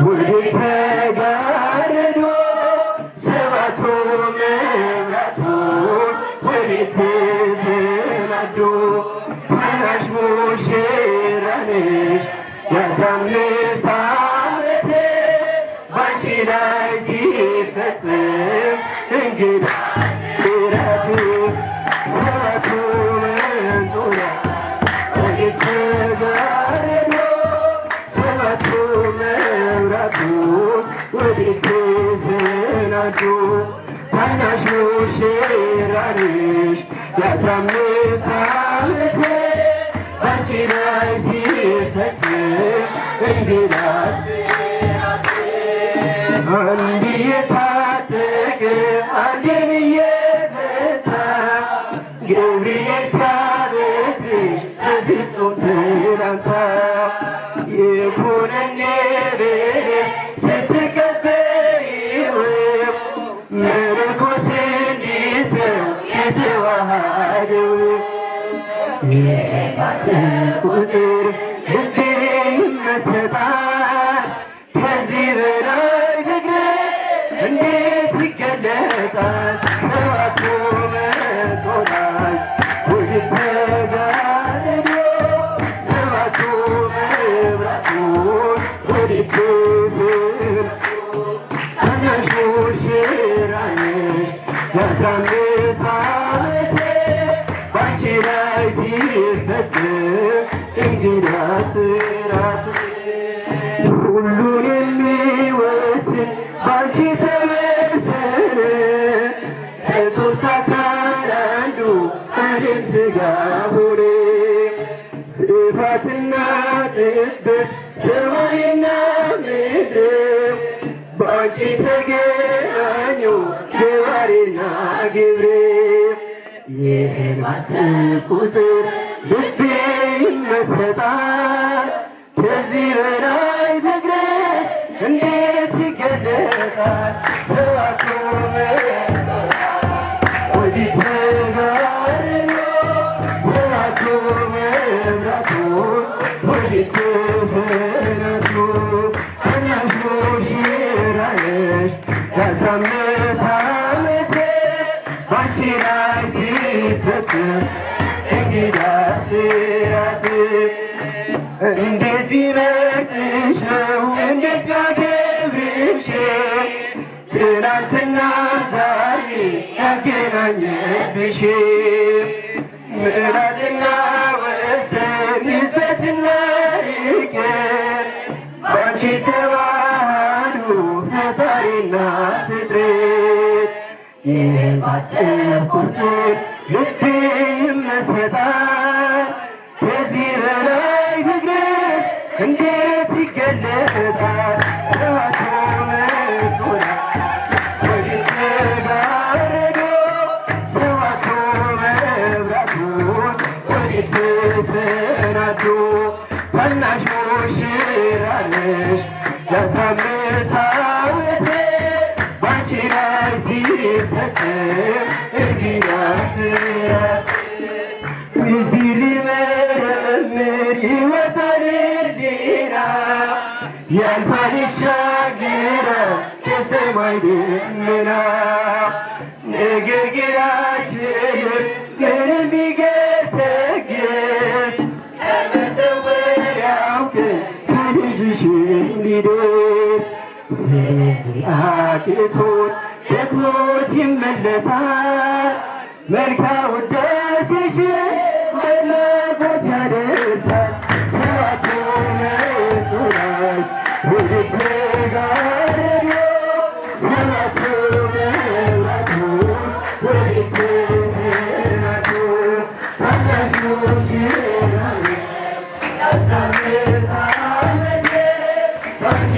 ወዴት ተጋርዶ ሰባቱ መብራቶች ወዴት ተሰናዱ ታናሽ ሙሽራ ነሽ የአስራ አምስት ዓመቴ ባንቺ ላይ ሲፈጸም እንግዳ ስራቱ ሰባቱ መንጦላዕት ወዴት ተጋርዶ ሰባቱ መብራቶች ወዴት ተሰናዱ ታናሽ ሙሽራ ነሽ የአስራ አምስት ዓመቴ ባንቺ ላይ ሲፈጸም እንግዳ ስራቱ አንድ የታጠቀ አንድን የፈታ ገብርኤል ሲያበስርሽ በፍጹም ሰላምታ ይኩነኒ ብለሽ ስትቀበይው መለኮት እንዴት ነው የተዋሃደው የባሰብ ቁጥር ልቤ ይመሰጣል ከዚህ በላይ ፍቅር እንዴት ይገለጣል ሰባቱ መንጦላዕት ወዴት ተጋርዶ ሰባቱ መብራቶች ወዴት ተሰናዱ ታናሽ ሙሽራ ነሽ የአስራ አምስት ዓመቴ ባንቺ ላይ ሲፈጸም እንግዳ ስራቱ ሁሉን የሚወስን ባንቺ ተወሰነ ከሦስት አካል አንዱ አንድም ሥጋ ሆነ ስፋትና ጥበት ሰማይና ምድር ባንቺ ተገናኙ ገባሬና ግብር ይህን ባሰብኩ ቁጥር ልቤ ይመሰጣል ከዚህ በላይ ፍቅር እንዴት ይገለጣል ሰባቱ መንጦላዕት ወዴት ተጋርዶ ሰባቱ መብራቶች ወዴት ተሰናዱ ታናሽ ሙሽራ ነሽ የአስራ አምስት ዓመቴ ባንቺ ላይ ሲፈጸም እንግዳ ስራት እንዴት ቢመርጥሽ ነው እንዴት ቢያከብርሽ ትናንትና ዛሬ ያገናኘብሽ ምዕራትና ወሰን ንስበትና ርቀት ባንቺ ተዋሃዱ ፈጣሪና ፍጥረት ይህን ባሰብኩ ቁጥር ልቤ ይመሰጣል ከዚህ በላይ ፍቅር እንዴት ይገለጣል ሰባቱ መንጦላዕት ወዴት ተጋርዶ ሰባቱ መብራቶች ወዴት ተሰናዱ ታናሽ ሙሽራ ነሽ የአስራ አምስት ዓመቴ ባንቺ ላይ ሲፈጸም እንግዳ ስራት ምስጢር ሊመረምር ይወጣል ሕሊና ያልፋል ይሻገራል ከሰማይ ደመና ነገር ግን አይችልም ምንም ቢገሰግስ ከመሰወሪያው ከልጅሽ እንዲደርስ ስለዚህ አቅቶት ደክሞት ይመለሳል መልካም ውዳሴሽን መለኮት ያደርሳል ሰባቱ መንጦላዕት ወዴት ተጋርዶ ሰባቱ መብራቶች ወዴት ተሰናዱ ታናሽ ሙሽራ ነሽ የአስራ አምስት ዓመቴ ባንቺ